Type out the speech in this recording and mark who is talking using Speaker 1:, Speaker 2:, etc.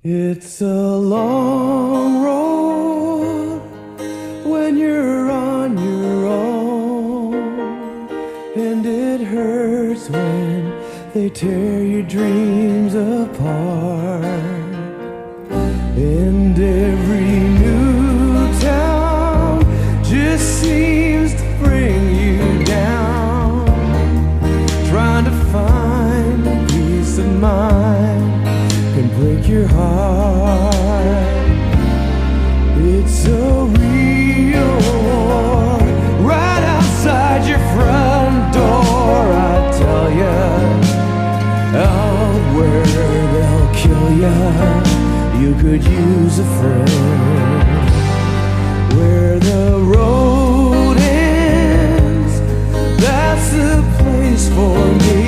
Speaker 1: It's a long road when you're on your own, and it hurts when they tear your dreams apart. And every new town just seems to bring you down, trying to find peace of mind can break your heart. It's a real war right outside your front door, I tell ya. Out where they'll kill ya, you could use a friend. Where the road ends, that's the place for me.